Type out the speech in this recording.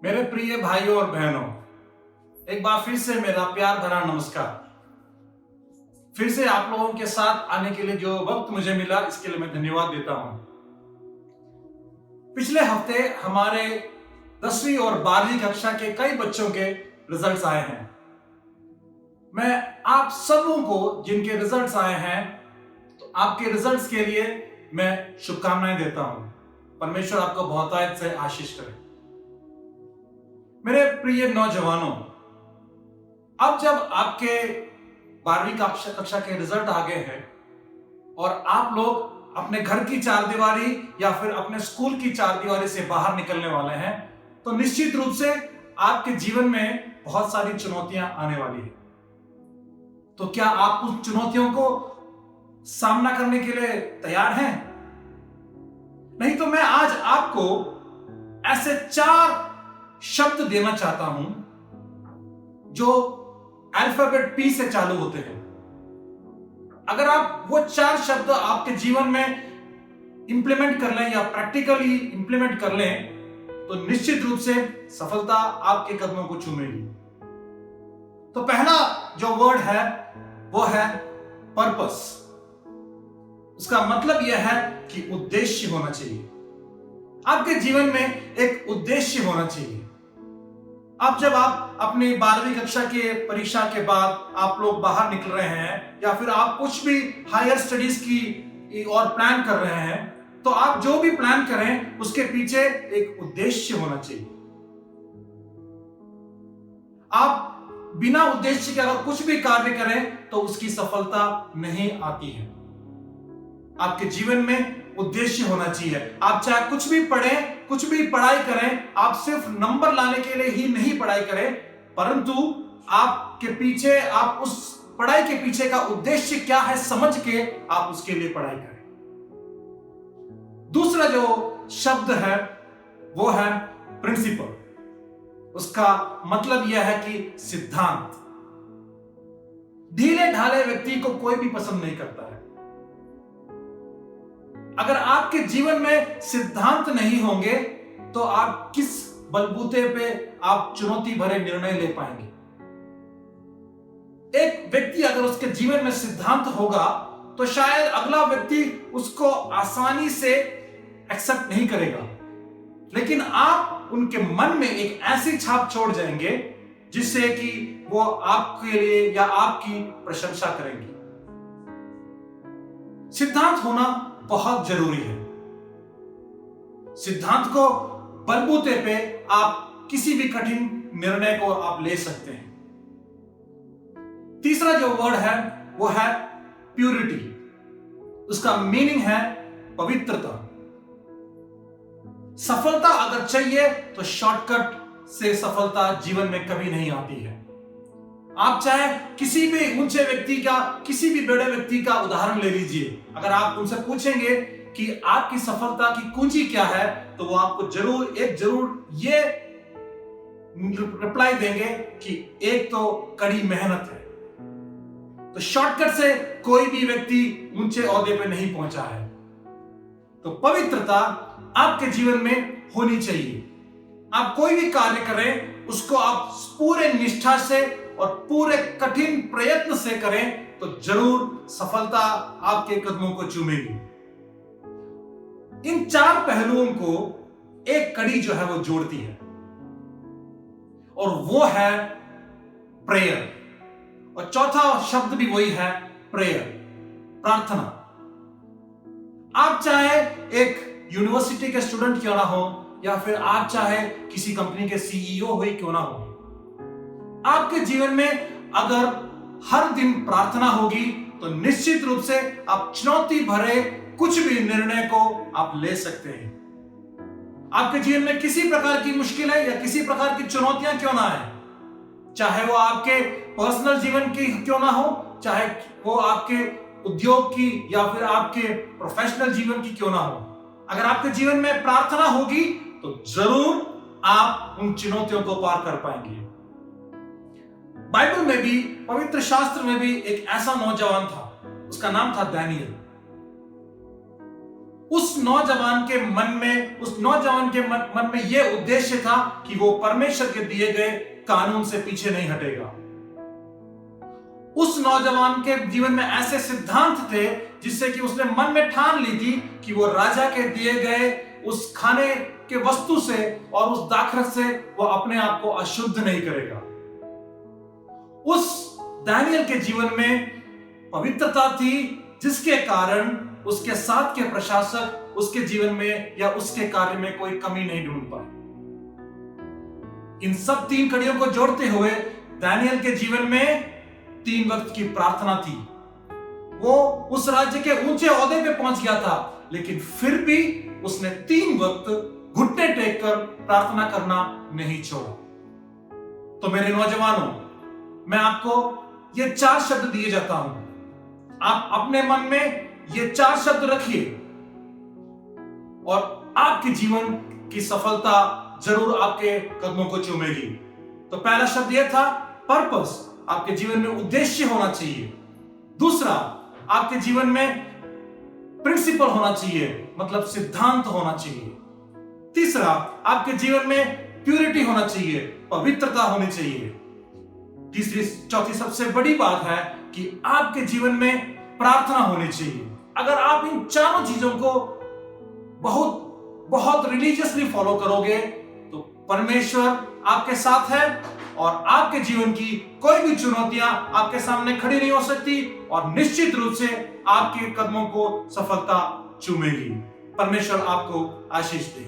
मेरे प्रिय भाइयों और बहनों, एक बार फिर से मेरा प्यार भरा नमस्कार। फिर से आप लोगों के साथ आने के लिए जो वक्त मुझे मिला, इसके लिए मैं धन्यवाद देता हूं। पिछले हफ्ते हमारे 10वीं और 12वीं कक्षा के कई बच्चों के रिजल्ट्स आए हैं। मैं आप सबों को जिनके रिजल्ट्स आए हैं, तो आपके रिजल्ट्स के लिए मैं शुभकामनाएं देता हूं। परमेश्वर आपको बहुतायत से आशीष करे। मेरे प्रिय नौजवानों, अब जब आपके 12वीं कक्षा के रिजल्ट आ गए हैं और आप लोग अपने घर की चारदीवारी या फिर अपने स्कूल की चारदीवारी से बाहर निकलने वाले हैं, तो निश्चित रूप से आपके जीवन में बहुत सारी चुनौतियां आने वाली है। तो क्या आप उन चुनौतियों को सामना करने के लिए तैयार हैं? नहीं तो मैं आज आपको ऐसे 4 शब्द देना चाहता हूं जो अल्फाबेट पी से चालू होते हैं। अगर आप वो 4 शब्द आपके जीवन में इंप्लीमेंट कर लें या प्रैक्टिकली इंप्लीमेंट कर लें, तो निश्चित रूप से सफलता आपके कदमों को चूमेगी। तो पहला जो वर्ड है वो है पर्पस। उसका मतलब यह है कि उद्देश्य होना चाहिए। आपके जीवन में एक उद्देश्य होना चाहिए। अब जब आप अपनी 12वीं कक्षा के परीक्षा के बाद आप लोग बाहर निकल रहे हैं या फिर आप कुछ भी हायर स्टडीज की और प्लान कर रहे हैं, तो आप जो भी प्लान करें उसके पीछे एक उद्देश्य होना चाहिए। आप बिना उद्देश्य के अगर कुछ भी कार्य करें तो उसकी सफलता नहीं आती है। आपके जीवन में उद्देश्य होना चाहिए। आप चाहे कुछ भी पढ़ें, कुछ भी पढ़ाई करें, आप सिर्फ नंबर लाने के लिए ही नहीं पढ़ाई करें, परंतु आपके पीछे, आप उस पढ़ाई के पीछे का उद्देश्य क्या है समझ के आप उसके लिए पढ़ाई करें। दूसरा जो शब्द है वो है प्रिंसिपल। उसका मतलब यह है कि सिद्धांत। ढीले ढाले व्यक्ति को कोई भी पसंद नहीं करता है। अगर आपके जीवन में सिद्धांत नहीं होंगे तो आप किस बलबूते पे आप चुनौती भरे निर्णय ले पाएंगे। एक व्यक्ति अगर उसके जीवन में सिद्धांत होगा तो शायद अगला व्यक्ति उसको आसानी से एक्सेप्ट नहीं करेगा, लेकिन आप उनके मन में एक ऐसी छाप छोड़ जाएंगे जिससे कि वो आपके लिए या आपकी प्रशंसा करेंगे। सिद्धांत होना बहुत जरूरी है। सिद्धांत को बलबूते पे आप किसी भी कठिन निर्णय को आप ले सकते हैं। तीसरा जो वर्ड है वो है प्यूरिटी। उसका मीनिंग है पवित्रता। सफलता अगर चाहिए तो शॉर्टकट से सफलता जीवन में कभी नहीं आती है। आप चाहे किसी भी ऊंचे व्यक्ति का, किसी भी बड़े व्यक्ति का उदाहरण ले लीजिए। अगर आप उनसे पूछेंगे कि आपकी सफलता की कुंजी क्या है, तो वो आपको जरूर ये रिप्लाई देंगे कि एक तो कड़ी मेहनत है। तो शॉर्टकट से कोई भी व्यक्ति ऊंचे ओहदे पे नहीं पहुंचा है। तो पवित्रता आपके जीवन में होनी चाहिए। आप कोई भी कार्य करें उसको आप पूरे निष्ठा से और पूरे कठिन प्रयत्न से करें तो जरूर सफलता आपके कदमों को चूमेगी। इन 4 पहलुओं को एक कड़ी जो है वो जोड़ती है और वो है प्रेयर। और चौथा शब्द भी वही है, प्रेयर, प्रार्थना। आप चाहे एक यूनिवर्सिटी के स्टूडेंट क्यों ना हो या फिर आप चाहे किसी कंपनी के सीईओ हुई क्यों ना हो, आपके जीवन में अगर हर दिन प्रार्थना होगी तो निश्चित रूप से आप चुनौती भरे कुछ भी निर्णय को आप ले सकते हैं। आपके जीवन में किसी प्रकार की मुश्किलें या किसी प्रकार की चुनौतियां क्यों ना आए, चाहे वो आपके पर्सनल जीवन की क्यों ना हो, चाहे वो आपके उद्योग की या फिर आपके प्रोफेशनल जीवन की क्यों ना हो, अगर आपके जीवन में प्रार्थना होगी तो जरूर आप उन चुनौतियों को पार कर पाएंगे। बाइबल में भी, पवित्र शास्त्र में भी एक ऐसा नौजवान था, उसका नाम था दानियल। उस नौजवान के मन में यह उद्देश्य था कि वो परमेश्वर के दिए गए कानून से पीछे नहीं हटेगा। उस नौजवान के जीवन में ऐसे सिद्धांत थे जिससे कि उसने मन में ठान ली थी कि वो राजा के दिए गए उस खाने के वस्तु से और उस दाखरस से वो अपने आप को अशुद्ध नहीं करेगा। उस दानियल के जीवन में पवित्रता थी जिसके कारण उसके साथ के प्रशासक उसके जीवन में या उसके कार्य में कोई कमी नहीं ढूंढ पाए। इन सब 3 कड़ियों को जोड़ते हुए दानियल के जीवन में 3 वक्त की प्रार्थना थी। वो उस राज्य के ऊंचे ओहदे पे पहुंच गया था, लेकिन फिर भी उसने 3 वक्त घुटने टेक कर प्रार्थना करना नहीं छोड़ा। तो मेरे नौजवानों, मैं आपको ये 4 शब्द दिए जाता हूं। आप अपने मन में ये 4 शब्द रखिए और आपके जीवन की सफलता जरूर आपके कदमों को चूमेगी। तो पहला शब्द यह था पर्पस, आपके जीवन में उद्देश्य होना चाहिए। दूसरा, आपके जीवन में प्रिंसिपल होना चाहिए, मतलब सिद्धांत होना चाहिए। तीसरा, आपके जीवन में प्यूरिटी होना चाहिए, पवित्रता होनी चाहिए। चौथी सबसे बड़ी बात है कि आपके जीवन में प्रार्थना होनी चाहिए। अगर आप इन चारों चीजों को बहुत बहुत रिलीजियसली फॉलो करोगे तो परमेश्वर आपके साथ है और आपके जीवन की कोई भी चुनौतियां आपके सामने खड़ी नहीं हो सकती और निश्चित रूप से आपके कदमों को सफलता चूमेगी। परमेश्वर आपको आशीष दे।